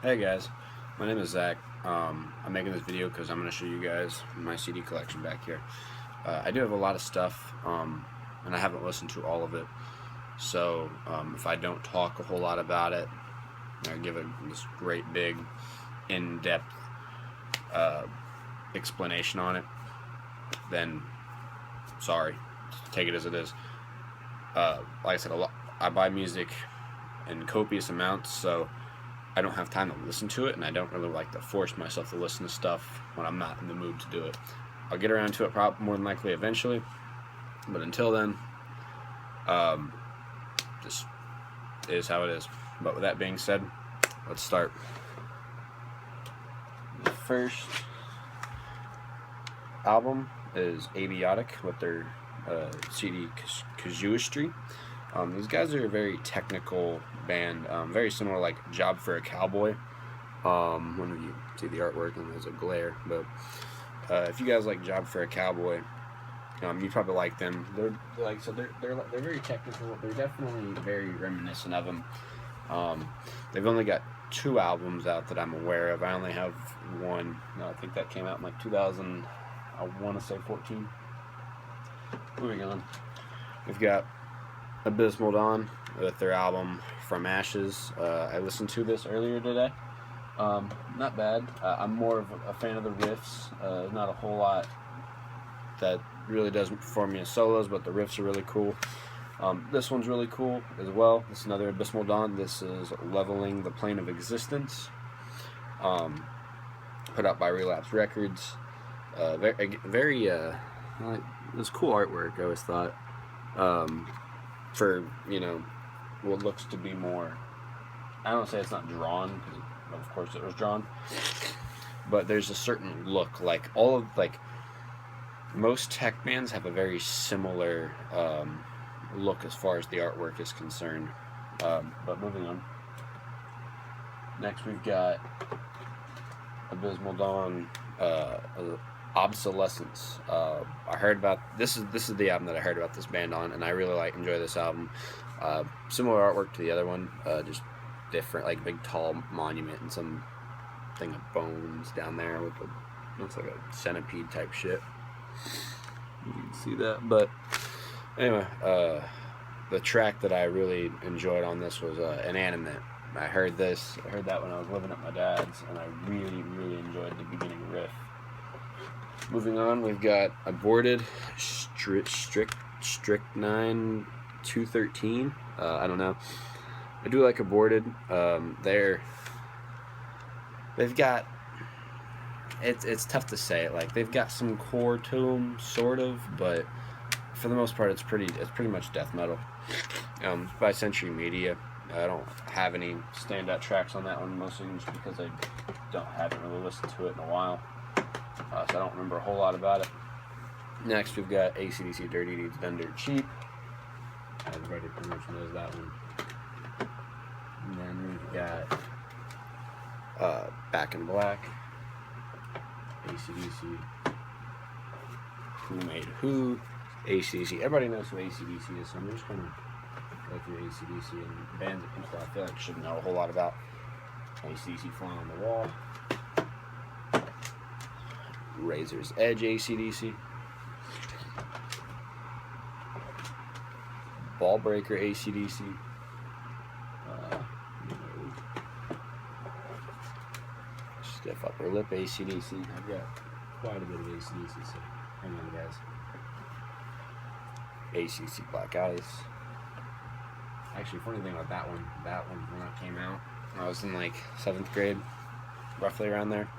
Hey guys, my name is Zach. I'm making this video because I'm going to show you guys my CD collection back here. I do have a lot of stuff, and I haven't listened to all of it. So if I don't talk a whole lot about it, I give this great big, in-depth uh, explanation on it, then sorry, take it as it is. Like I said, I buy music in copious amounts, so I don't have time to listen to it, and I don't really like to force myself to listen to stuff when I'm not in the mood to do it. I'll get around to it more than likely eventually, but until then, this is how it is. But with that being said, let's start. The first album is Abiotic with their CD Casuistry. These guys are a very technical band, very similar like Job for a Cowboy. When you see the artwork and there's a glare, but if you guys like Job for a Cowboy, you probably like them. They're very technical. They're definitely very reminiscent of them. They've only got 2 albums out that I'm aware of. I only have one. I think that came out in like 2000. I want to say 14. Moving on, we've got Abysmal Dawn with their album From Ashes. I listened to this earlier today. Not bad. I'm more of a fan of the riffs. Not a whole lot that really doesn't perform me as solos, but the riffs are really cool. This one's really cool as well. This is another Abysmal Dawn. This is Leveling the Plane of Existence. Put out by Relapse Records. Very it's cool artwork, I always thought. For, what looks to be more, I don't say it's not drawn, because of course it was drawn, but there's a certain look, like most tech bands have a very similar look as far as the artwork is concerned. But moving on, next we've got Abysmal Dawn, Obsolescence. I heard about this is the album that I heard about this band on, and I really enjoy this album. Similar artwork to the other one, just different, like big tall monument and some thing of bones down there with looks like a centipede type shit. You can see that, but anyway, the track that I really enjoyed on this was Inanimate. I heard that when I was living at my dad's, and I really enjoyed the beginning riff. Moving on, we've got Aborted, Strychnine 213. I don't know. I do like Aborted. They've got, it's tough to say. Like, they've got some core to them, sort of, but for the most part, it's pretty much death metal. By Century Media. I don't have any standout tracks on that one, mostly just because I haven't really listened to it in a while. So I don't remember a whole lot about it. Next, we've got AC/DC Dirty Deeds Done Dirt Cheap. Everybody pretty much knows that one. And then we've got Back in Black, AC/DC, Who Made Who, AC/DC. Everybody knows who AC/DC is, so I'm just going to go through AC/DC and bands that people I feel like should know a whole lot about. AC/DC Fly on the Wall, Razor's Edge AC/DC, Ballbreaker AC/DC, Stiff Upper Lip AC/DC. I've got quite a bit of AC/DC, so hang on, guys. AC/DC Black Ice. Actually, funny thing about that one when it came out, I was in like 7th grade, roughly around there.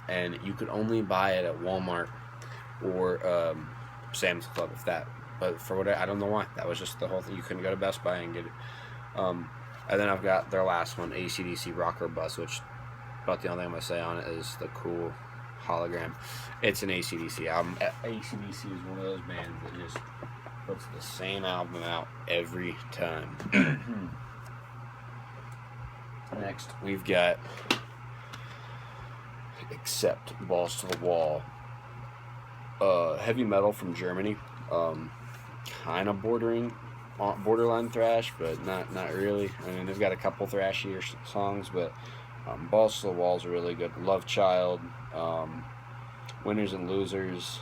And you could only buy it at Walmart or Sam's Club, if that. But for I don't know why. That was just the whole thing. You couldn't go to Best Buy and get it. And then I've got their last one, AC/DC Rocker Bus, which about the only thing I'm going to say on it is the cool hologram. It's an AC/DC album. AC/DC is one of those bands that just puts the same album out every time. Next, we've got Accept, Balls to the Wall. Heavy metal from Germany. Kind of bordering borderline thrash, but not really. I mean, they've got a couple thrashier songs, but Balls to the Walls are really good. Love Child, Winners and Losers,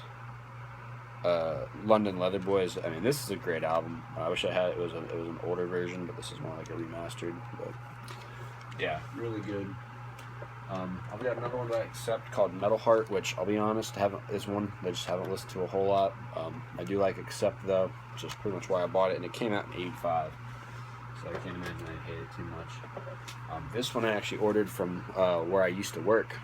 London Leather Boys. I mean, this is a great album. I wish I had it was an older version, but this is more like a remastered. But yeah, really good. I've got another one that I accept called Metal Heart, which I'll be honest, is one that I just haven't listened to a whole lot. I do like Accept though, which is pretty much why I bought it, and it came out in '85, so I can't imagine I hate it too much. This one I actually ordered from where I used to work.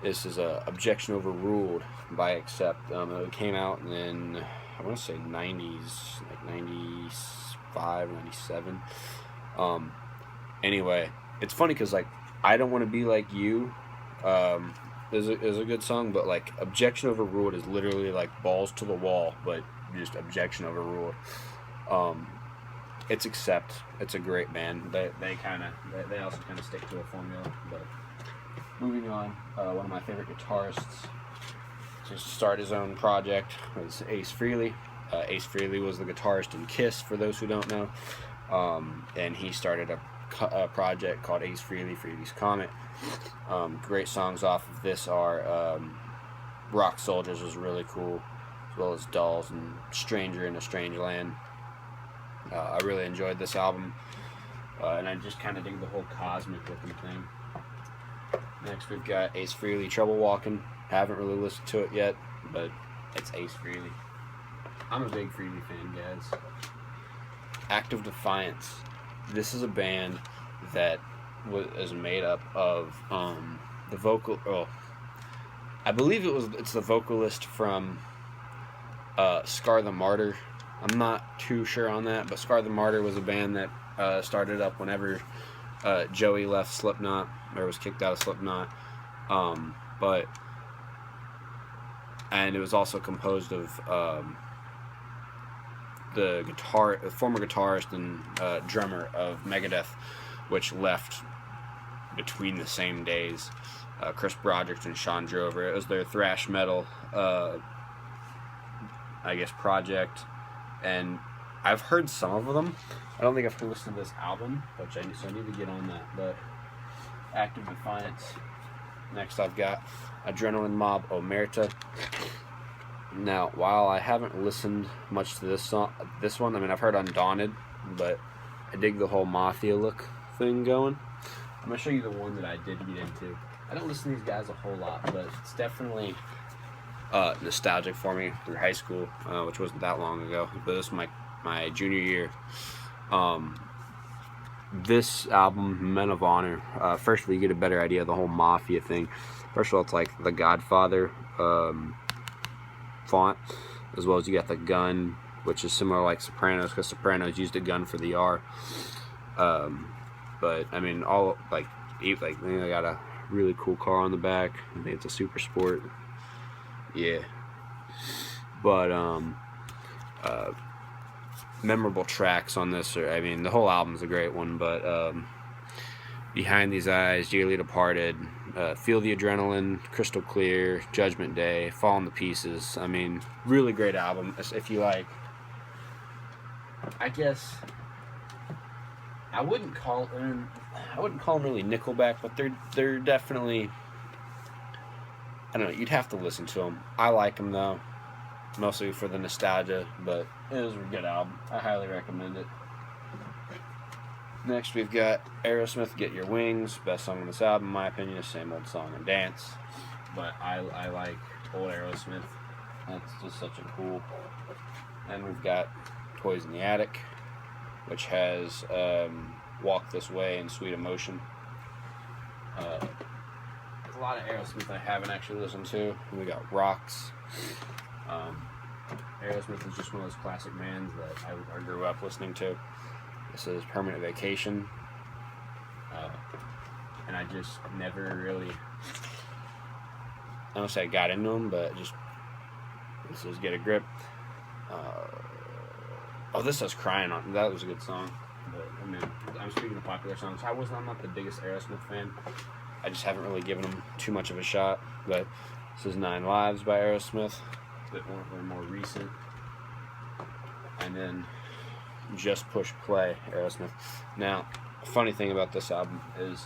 This is Objection Overruled by Accept. It came out in, I want to say 90s, like 95, 97. Anyway, it's funny because, like, I Don't Want to Be Like You is a good song, but, like, Objection Overruled is literally, like, Balls to the Wall, but just Objection Overruled. It's Accept. It's a great band. They also kind of stick to a formula, but moving on, one of my favorite guitarists to start his own project was Ace Frehley. Ace Frehley was the guitarist in Kiss, for those who don't know, and he started a project called Ace Frehley, Frehley's Comet. Great songs off of this are Rock Soldiers was really cool, as well as Dolls and Stranger in a Strange Land. I really enjoyed this album, and I just kind of dig the whole cosmic looking thing. Next we've got Ace Frehley, Trouble Walking. Haven't really listened to it yet, but it's Ace Frehley. I'm a big Frehley fan, guys. Act of Defiance. This is a band that is made up of the vocal. Oh, I believe it's the vocalist from Scar the Martyr. I'm not too sure on that, but Scar the Martyr was a band that started up whenever Joey left Slipknot, or was kicked out of Slipknot. And it was also composed of the former guitarist and drummer of Megadeth, which left between the same days, Chris Broderick and Sean Drover. It was their thrash metal, project, and I've heard some of them. I don't think I've listened to this album, so I need to get on that. But Act of Defiance. Next, I've got Adrenaline Mob Omerta. Now, while I haven't listened much to this one, I mean, I've heard Undaunted, but I dig the whole Mafia look thing going. I'm going to show you the one that I did get into. I don't listen to these guys a whole lot, but it's definitely nostalgic for me through high school, which wasn't that long ago, but this was my junior year. This album, Men of Honor, first of all, you get a better idea of the whole Mafia thing. First of all, it's like the Godfather font, as well as you got the gun, which is similar like Sopranos, because Sopranos used a gun for the R. But I mean, they got a really cool car on the back. I think it's a Super Sport. Yeah. But memorable tracks on this the whole album's a great one, but Behind These Eyes, Dearly Departed, Feel the Adrenaline, Crystal Clear, Judgment Day, Falling to Pieces. I mean, really great album. If you like, I guess I wouldn't call them really Nickelback, but they're definitely, I don't know, you'd have to listen to them. I like them though, mostly for the nostalgia, but it was a good album. I highly recommend it. Next, we've got Aerosmith, Get Your Wings. Best song on this album, in my opinion, is Same Old Song and Dance. But I like old Aerosmith. That's just such a cool. And we've got Toys in the Attic, which has Walk This Way and Sweet Emotion. There's a lot of Aerosmith I haven't actually listened to. And we got Rocks. Aerosmith is just one of those classic bands that I grew up listening to. This is Permanent Vacation. And I just never really, I don't say I got into them, but this is Get a Grip. This has Crying on. That was a good song. But I mean, I'm speaking of popular songs. I'm not the biggest Aerosmith fan. I just haven't really given them too much of a shot. But this is Nine Lives by Aerosmith. A bit more recent. and then Just Push Play, Aerosmith. Now, funny thing about this album is,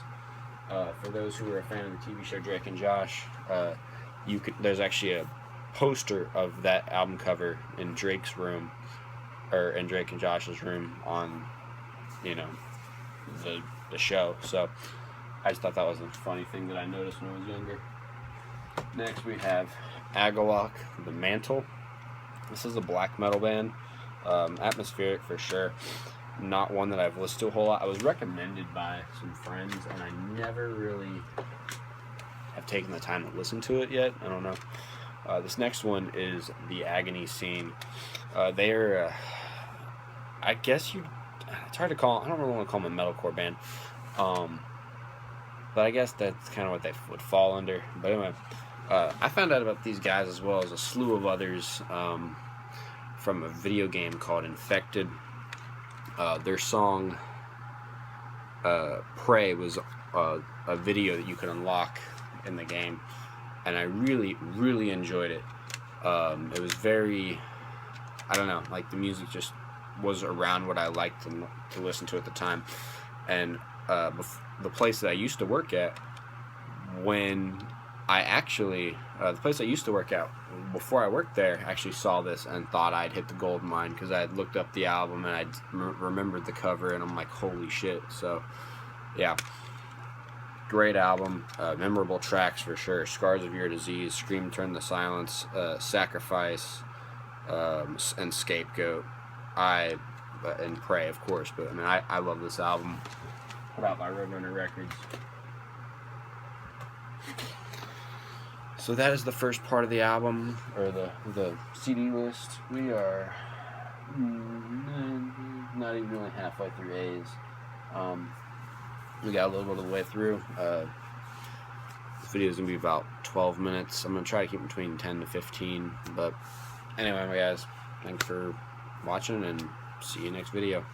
for those who are a fan of the TV show Drake and Josh, there's actually a poster of that album cover in Drake's room, or in Drake and Josh's room on, the show. So I just thought that was a funny thing that I noticed when I was younger. Next we have Agalloch, The Mantle. This is a black metal band. Atmospheric for sure. Not one that I've listened to a whole lot. I was recommended by some friends, and I never really have taken the time to listen to it yet. I don't know. This next one is The Agony Scene. They're, I guess it's hard to call. I don't really want to call them a metalcore band. But I guess that's kind of what they would fall under. But anyway, I found out about these guys as well as a slew of others from a video game called Infected. Their song Prey was a video that you could unlock in the game, and I really, really enjoyed it. It was very, I don't know, like the music just was around what I liked to listen to at the time. And the place that I used to work at, the place I used to work at, before I worked there, actually saw this and thought I'd hit the gold mine, because I had looked up the album and I remembered the cover, and I'm like, holy shit. So, yeah. Great album. Memorable tracks for sure. Scars of Your Disease, Scream Turn the Silence, Sacrifice, and Scapegoat. And Prey, of course, but I mean, I love this album. Put out by Roadrunner Records. So that is the first part of the album, or the CD list. We are not even really halfway through A's. We got a little bit of the way through. This video is going to be about 12 minutes. I'm going to try to keep between 10 to 15. But anyway, guys, thanks for watching, and see you next video.